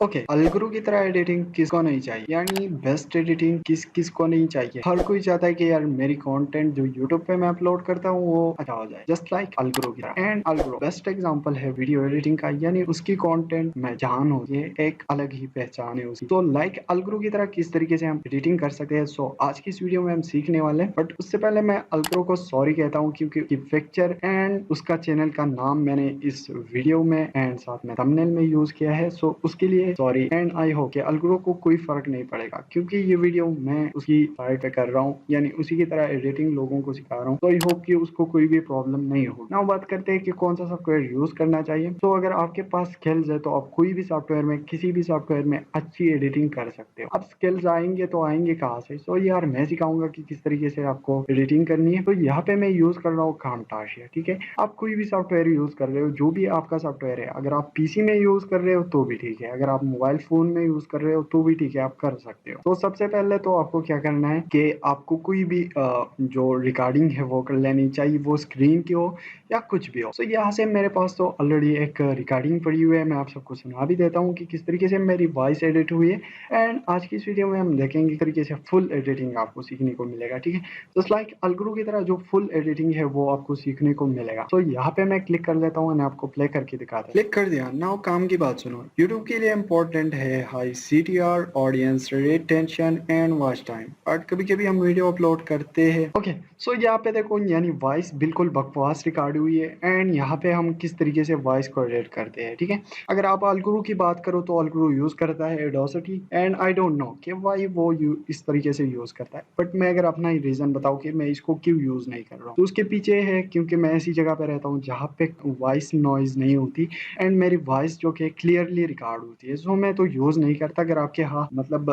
Okay, अलगुरु की तरह editing किसको नहीं चाहिए, यानी बेस्ट एडिटिंग किसको नहीं चाहिए। हर कोई चाहता है कि यार मेरी कंटेंट जो यूट्यूब पे मैं अपलोड करता हूँ वो अच्छा हो जाए, जस्ट लाइक अलगुरु की तरह। एंड अलगुरु बेस्ट एग्जांपल है वीडियो एडिटिंग का, यानी उसकी कंटेंट में जान हो, ये एक अलग ही पहचान है उसकी। तो लाइक अलगुरु की तरह किस तरीके से हम एडिटिंग कर सकते हैं, सो आज की इस वीडियो में हम सीखने वाले हैं। बट उससे पहले मैं अलगुरु को सॉरी कहता हूँ, क्योंकि पिक्चर एंड उसका चैनल का नाम मैंने इस वीडियो में एंड साथ में थंबनेल में यूज किया है, सो उसके लिए सॉरी। एंड आई होप कि अलगुरु को कोई फर्क नहीं पड़ेगा, क्योंकि ये वीडियो मैं उसकी साइड पे कर रहा हूँ, यानी उसी की तरह एडिटिंग लोगों को सिखा रहा हूँ। तो आई होप कि उसको कोई भी प्रॉब्लम नहीं होगी। नाउ बात करते हैं कि कौन सा सॉफ्टवेयर यूज करना चाहिए। तो अगर आपके पास स्किल्स है तो आप कोई भी सॉफ्टवेयर में, किसी भी सॉफ्टवेयर में अच्छी एडिटिंग कर सकते हो। अब स्किल्स आएंगे तो आएंगे कहाँ से? सो यार मैं सिखाऊंगा कि किस तरीके से आपको एडिटिंग करनी है। तो यहाँ पे मैं यूज कर रहा हूँ कामटाशिया, ठीक है। आप कोई भी सॉफ्टवेयर यूज कर रहे हो, जो भी आपका सॉफ्टवेयर है, अगर आप पीसी में यूज कर रहे हो तो भी ठीक है, अगर आप मोबाइल फोन में यूज कर रहे हो तो भी ठीक है, आप कर सकते हो। तो सबसे पहले तो आपको क्या करना है कि आपको कोई भी जो रिकॉर्डिंग है वो कर लेनी चाहिए, वो स्क्रीन की हो या कुछ भी हो। तो यहाँ से मेरे पास तो ऑलरेडी एक रिकॉर्डिंग पड़ी हुई है, मैं आप सबको सुना भी देता हूँ कि किस तरीके से मेरी वॉइस एडिट हुई है। एंड आज की इस वीडियो में हम देखेंगे किस तरीके से फुल एडिटिंग आपको सीखने को मिलेगा, ठीक है। जस्ट लाइक अलगुरु की तरह जो फुल एडिटिंग है वो आपको सीखने को मिलेगा। तो यहाँ पे मैं क्लिक कर लेता हूँ, आपको प्ले करके दिखाता हूँ। क्लिक कर दिया। नाउ काम की बात सुनो, यूट्यूब के लिए इंपॉर्टेंट है high CTR, audience retention and watch time. But कभी कभी हम वीडियो अपलोड करते हैं। ओके, सो यहाँ पे देखो, यानी वॉइस बिल्कुल बकवास रिकॉर्ड हुई है। एंड यहाँ पे हम किस तरीके से वॉइस को एडिट करते हैं, ठीक है। अगर आप अलगुरु की बात करो तो अलगुरु यूज करता है audacity, and I don't know कि वाई वो इस तरीके से यूज करता है। बट मैं अगर अपना ही रीजन बताऊं कि मैं इसको क्यों यूज नहीं कर रहा हूँ, तो उसके पीछे है क्योंकि मैं ऐसी जगह पे रहता हूँ जहाँ पे वॉइस नॉइज नहीं होती एंड मेरी वॉइस जो कि क्लियरली रिकॉर्ड होती है। सो मैं तो यूज नहीं करता। अगर आपके हाँ मतलब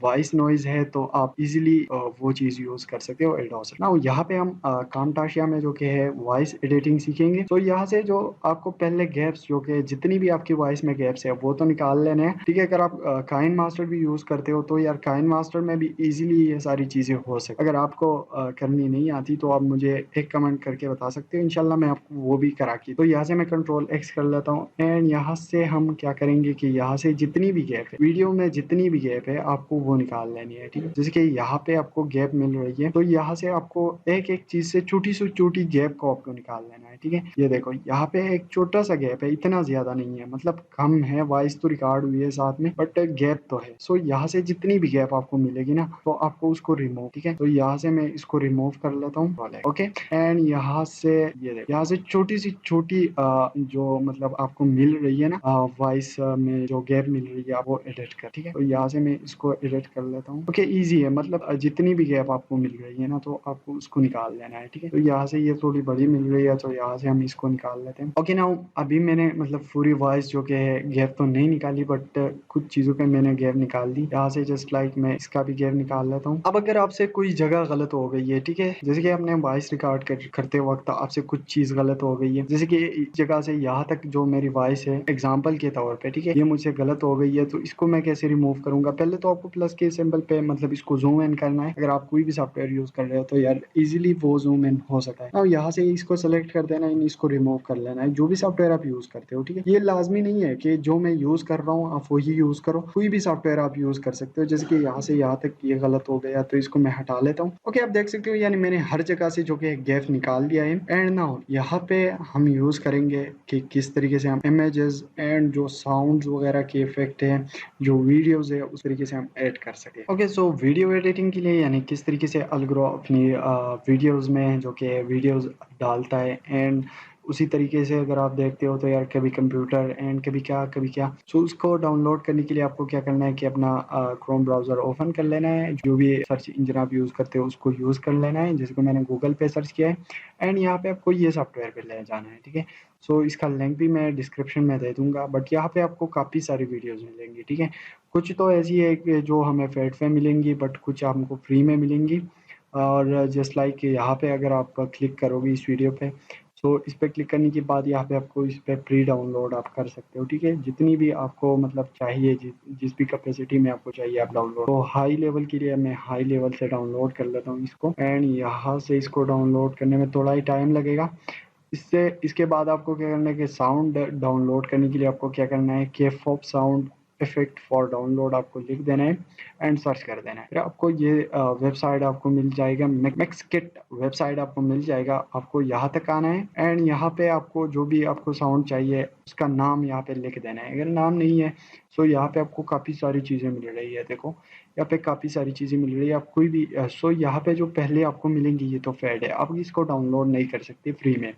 वॉइस नॉइज है तो आप इजिली वो चीज यूज कर सकते हो एडोसिटी। नाउ यहाँ पे हम कामटाशिया में जो कि है वॉइस एडिटिंग सीखेंगे। तो यहाँ से जो आपको पहले गैप्स, जो कि जितनी भी आपकी वॉइस में गैप्स है वो तो निकाल लेने हैं, ठीक है। अगर आप काइन मास्टर भी यूज करते हो तो यार काइन मास्टर में भी इजीली ये सारी चीजें हो सकती। अगर आपको करनी नहीं आती तो आप मुझे एक कमेंट करके बता सकते हो, इंशाल्लाह मैं आपको वो भी करा की। तो यहाँ से मैं Ctrl+X कर लेता हूँ। एंड यहाँ से हम क्या करेंगे कि यहाँ से जितनी भी गैप है वीडियो में, जितनी भी गैप है आपको वो निकाल लेनी है, ठीक है। जैसे कि यहाँ पे आपको गैप मिल रही है तो यहाँ से आपको एक एक चीज से छोटी से छोटी गैप को आपको निकाल लेना है, ठीक है। ये देखो यहाँ पे एक छोटा सा गैप है, इतना ज्यादा नहीं है, मतलब कम है। वॉइस तो रिकॉर्ड हुई है साथ में बट गैप तो है। सो यहाँ से जितनी भी गैप आपको मिलेगी ना तो आपको उसको रिमूव, ठीक है। तो यहाँ से मैं इसको रिमूव कर लेता हूँ, ओके। एंड यहाँ से ये देखो, यहाँ से छोटी सी छोटी जो मतलब आपको मिल रही है ना वॉइस में जो गैप मिल रही है, आप वो एडिट कर, ठीक है। तो यहाँ से मैं इसको एडिट कर लेता हूँ। ओके, इजी है, मतलब जितनी भी गैप आपको मिल रही है ना तो आपको उसको निकाल लेना है, ठीक है। तो यहाँ से ये थोड़ी बड़ी मिल रही है तो यहाँ से हम इसको निकाल लेते हैं। ओके, नाउ अभी मैंने मतलब पूरी वॉइस जो कि है गैप तो नहीं निकाली बट कुछ चीजों पे मैंने गैप निकाल दी। यहाँ से जस्ट लाइक मैं इसका भी गैप निकाल लेता हूँ। अब अगर आपसे कोई जगह गलत हो गई है, ठीक है, जैसे कि आपने वॉइस रिकॉर्ड करते वक्त आपसे कुछ चीज गलत हो गई है, जैसे कि इस जगह से यहाँ तक जो मेरी वॉइस है एग्जाम्पल के तौर पे, ठीक है, ये मुझसे गलत हो गई है, तो इसको मैं कैसे रिमूव करूंगा? पहले तो आपको प्लस के सिंबल पे मतलब इसको जूम इन करना है। अगर आप कोई भी सॉफ्टवेयर यूज कर रहे हो तो यार इजीली वो जूम इन हो सकता है। अब यहाँ से इसको सेलेक्ट कर देना है, इसको रिमूव कर लेना है, जो भी सॉफ्टवेयर आप यूज करते हो, ठीक है। ये लाजमी नहीं है कि जो मैं यूज कर रहा हूँ आप वही यूज करो, कोई भी सॉफ्टवेयर आप यूज कर सकते हो। जैसे कि यहाँ से यहाँ तक ये गलत हो गया तो इसको मैं हटा लेता हूँ। ओके, आप देख सकते हो यानी मैंने हर जगह से जो कि गैप निकाल दिया है। एंड नाउ यहाँ पे हम यूज करेंगे कि किस तरीके से हम इमेजेस एंड जो साउंड वगैरह के इफेक्ट है, जो वीडियोस है, उस तरीके से हम ऐड कर सके। ओके, सो वीडियो एडिटिंग के लिए यानी किस तरीके से अलगुरु अपनी वीडियोस में जो कि वीडियोस डालता है। एंड उसी तरीके से अगर आप देखते हो तो यार कभी कंप्यूटर एंड कभी क्या कभी क्या। सो उसको डाउनलोड करने के लिए आपको क्या करना है कि अपना क्रोम ब्राउजर ओपन कर लेना है, जो भी सर्च इंजन आप यूज करते हो उसको यूज कर लेना है, जैसे कि मैंने गूगल पे सर्च किया है। एंड यहाँ पे आपको ये सॉफ्टवेयर पे ले जाना है, ठीक है। सो इसका लिंक भी मैं डिस्क्रिप्शन में दे दूंगा। बट यहाँ पे आपको काफ़ी सारी वीडियोस मिलेंगी, ठीक है। कुछ तो ऐसी है कि जो हमें पेड पे मिलेंगी बट कुछ आपको फ्री में मिलेंगी। और जस्ट लाइक यहाँ पे अगर आप क्लिक करोगे इस वीडियो पे, सो इस पे क्लिक करने के बाद यहाँ पे आपको इस पे प्री डाउनलोड आप कर सकते हो, ठीक है। जितनी भी आपको मतलब चाहिए, जिस भी कैपेसिटी में आपको चाहिए आप डाउनलोड। तो हाई लेवल के लिए मैं हाई लेवल से डाउनलोड कर लेता हूँ इसको। एंड यहाँ से इसको डाउनलोड करने में थोड़ा ही टाइम लगेगा। इसके बाद आपको क्या करना है कि साउंड डाउनलोड करने के लिए आपको क्या करना है कि pop sound effect for download आपको लिख देना है एंड सर्च कर देना है। फिर आपको ये वेबसाइट आपको मिल जाएगा, मिक्सकिट वेबसाइट आपको मिल जाएगा। आपको यहाँ तक आना है एंड यहाँ पे आपको जो भी आपको साउंड चाहिए उसका नाम यहाँ पे लिख देना है। अगर नाम नहीं है सो यहाँ पे आपको काफ़ी सारी चीज़ें मिल रही है। देखो यहाँ पे काफ़ी सारी चीज़ें मिल रही है। आप कोई भी सो यहाँ पे जो पहले आपको मिलेंगी ये तो फेड है, आप इसको डाउनलोड नहीं कर सकते फ्री में।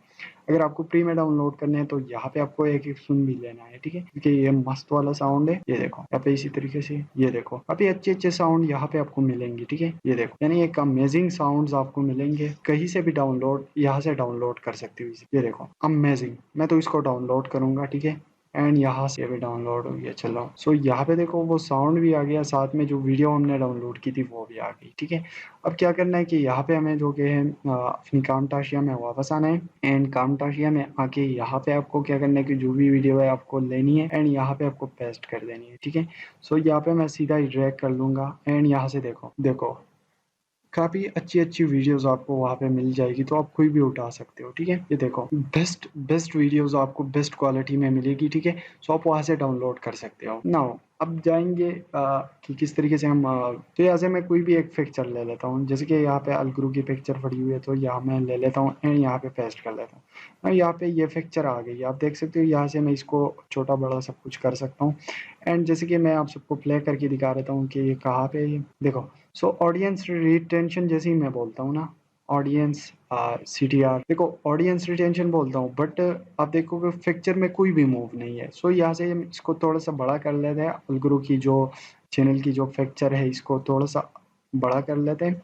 अगर आपको फ्री में डाउनलोड करने हैं तो यहाँ पे आपको एक एक सुन भी लेना है, ठीक है, क्योंकि ये मस्त वाला साउंड है। ये देखो यहाँ पे इसी तरीके से ये देखो काफी अच्छे अच्छे साउंड यहाँ पे आपको मिलेंगे, ठीक है। ये देखो यानी एक अमेजिंग साउंड्स आपको मिलेंगे, कहीं से भी डाउनलोड यहाँ से डाउनलोड कर सकते हो इसे। ये देखो अमेजिंग, मैं तो इसको डाउनलोड करूंगा, ठीक है, एंड यहाँ से भी डाउनलोड हो गया। चलो सो यहाँ पे देखो वो साउंड भी आ गया, साथ में जो वीडियो हमने डाउनलोड की थी वो भी आ गई, ठीक है। अब क्या करना है कि यहाँ पे हमें जो कि है अपनी कामटाशिया में वापस आना है एंड कामटाशिया में आके यहाँ पे आपको क्या करना है कि जो भी वीडियो है आपको लेनी है एंड यहाँ पे आपको पेस्ट कर देनी है, ठीक है। सो यहाँ पे मैं सीधा ही ड्रैग कर लूंगा एंड यहाँ से देखो देखो काफ़ी अच्छी अच्छी वीडियोस आपको वहाँ पे मिल जाएगी, तो आप कोई भी उठा सकते हो, ठीक है। ये देखो बेस्ट बेस्ट वीडियोस आपको बेस्ट क्वालिटी में मिलेगी, ठीक है। सो आप वहाँ से डाउनलोड कर सकते हो। नाउ अब जाएंगे कि किस तरीके से हम तो यहाँ से मैं कोई भी एक पिक्चर ले लेता हूँ, जैसे कि यहाँ पे अलगुरु की पिक्चर पड़ी हुई है तो यहाँ मैं ले लेता हूँ एंड यहाँ पे पेस्ट कर लेता हूँ। now यहाँ पे ये पिक्चर आ गई, आप देख सकते हो। यहाँ से मैं इसको छोटा बड़ा सब कुछ कर सकता हूँ एंड जैसे कि मैं आप सबको प्ले करके दिखा देता हूँ कि ये कहाँ पे है। ये देखो सो ऑडियंस रिटेंशन जैसे ही मैं बोलता हूँ ना, ऑडियंस CTR, देखो ऑडियंस रिटेंशन बोलता हूँ बट आप देखोगे पिक्चर में कोई भी मूव नहीं है। सो यहाँ से हम इसको थोड़ा सा बड़ा कर लेते हैं, अलगुरु की जो चैनल की जो पिक्चर है इसको थोड़ा सा बड़ा कर लेते हैं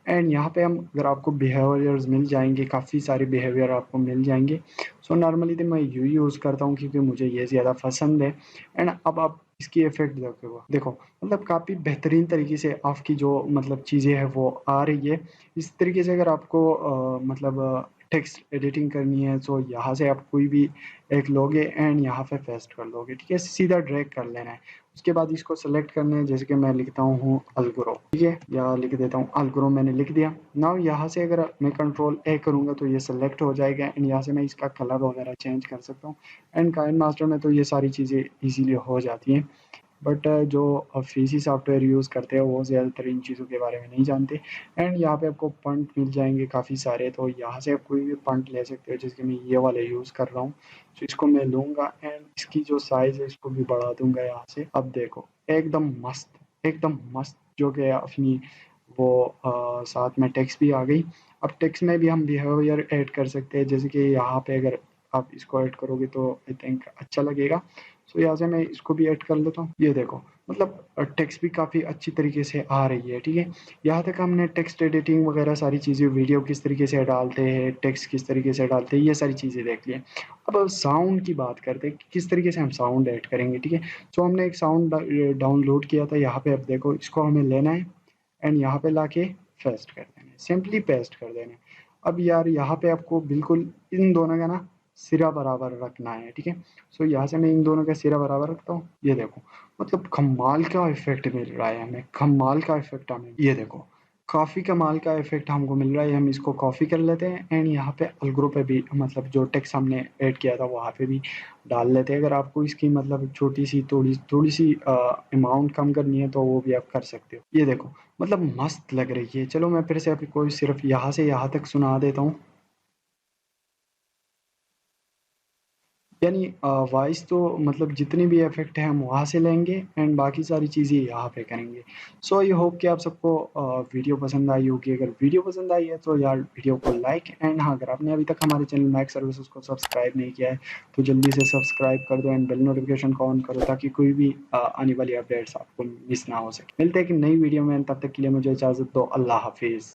एंड यहाँ पे हम अगर आपको बिहेवियर्स मिल जाएंगे, काफ़ी सारे बिहेवियर आपको मिल जाएंगे। सो नॉर्मली तो मैं यू यूज़ करता हूँ क्योंकि मुझे ये ज़्यादा पसंद है एंड अब आप इसकी इफेक्ट देखो देखो मतलब काफ़ी बेहतरीन तरीके से आपकी जो मतलब चीज़ें हैं वो आ रही है। इस तरीके से अगर आपको मतलब टेक्स्ट एडिटिंग करनी है तो यहाँ से आप कोई भी एक लोगे एंड यहाँ पे पेस्ट कर लोगे, ठीक है, सीधा ड्रैग कर लेना है। उसके बाद इसको सेलेक्ट करना है, जैसे कि मैं लिखता हूँ अलगुरो, ठीक है, या लिख देता हूँ अलगुरो, मैंने लिख दिया। नाउ यहाँ से अगर मैं कंट्रोल A करूँगा तो ये सेलेक्ट हो जाएगा एंड यहाँ से मैं इसका कलर वगैरह चेंज कर सकता हूँ एंड काइन मास्टर में तो ये सारी चीज़ें इजीली हो जाती हैं। बट जो फीसी सॉफ्टवेयर यूज़ करते हैं वो ज़्यादातर इन चीज़ों के बारे में नहीं जानते एंड यहाँ पे आपको पंट मिल जाएंगे काफ़ी सारे, तो यहाँ से आप कोई भी पंट ले सकते हो, जैसे कि मैं ये वाले यूज़ कर रहा हूँ। तो इसको मैं लूँगा एंड इसकी जो साइज़ है इसको भी बढ़ा दूंगा यहाँ से। अब देखो एकदम मस्त जो कि अपनी वो साथ में टेक्स्ट भी आ गई। अब टेक्स्ट में भी हम बिहेवियर ऐड कर सकते हैं, जैसे कि यहाँ पे अगर आप इसको ऐड करोगे तो आई थिंक अच्छा लगेगा। सो यहाँ से मैं इसको भी ऐड कर लेता हूँ। ये देखो मतलब टेक्स्ट भी काफ़ी अच्छी तरीके से आ रही है, ठीक है। यहाँ तक हमने टेक्स्ट एडिटिंग वगैरह सारी चीज़ें, वीडियो किस तरीके से डालते हैं, टेक्स्ट किस तरीके से डालते हैं, ये सारी चीज़ें देख ली। अब साउंड की बात करते हैं कि किस तरीके से हम साउंड ऐड करेंगे, ठीक है। सो हमने एक साउंड डाउनलोड किया था, यहाँ पे अब देखो इसको हमें लेना है एंड यहाँ पे लाके पेस्ट कर देना है, सिंपली पेस्ट कर देना है। अब यार यहाँ पे आपको बिल्कुल इन दोनों का ना सिरा बराबर रखना है, ठीक है। सो यहाँ से मैं इन दोनों का सिरा बराबर रखता हूँ। ये देखो मतलब कमाल का इफेक्ट मिल रहा है हमें, कमाल का इफेक्ट हमें, ये देखो काफ़ी कमाल का इफेक्ट हमको मिल रहा है। हम इसको कॉपी कर लेते हैं एंड यहाँ पे अलग्रो पे भी मतलब जो टेक्स्ट हमने ऐड किया था वहाँ पे भी डाल लेते हैं। अगर आपको इसकी मतलब छोटी सी थोड़ी थोड़ी सी अमाउंट कम करनी है तो वो भी आप कर सकते हो। ये देखो मतलब मस्त लग रही है। चलो मैं फिर से आपको सिर्फ यहाँ से यहाँ तक सुना देता हूँ। यानी वॉइस तो मतलब जितने भी इफेक्ट हैं हम वहाँ से लेंगे एंड बाकी सारी चीज़ें यहाँ पे करेंगे। सो आई होप कि आप सबको वीडियो पसंद आई होगी। अगर वीडियो पसंद आई है तो यार वीडियो को लाइक एंड हाँ, अगर आपने अभी तक हमारे चैनल मैक सर्विसेज को सब्सक्राइब नहीं किया है तो जल्दी से सब्सक्राइब कर दो एंड बेल नोटिफिकेशन को ऑन करो ताकि कोई भी आने वाली अपडेट्स आपको मिस ना हो सके। मिलते हैं कि नई वीडियो में, तब तक के लिए मुझे इजाज़त दो। अल्लाह हाफिज़।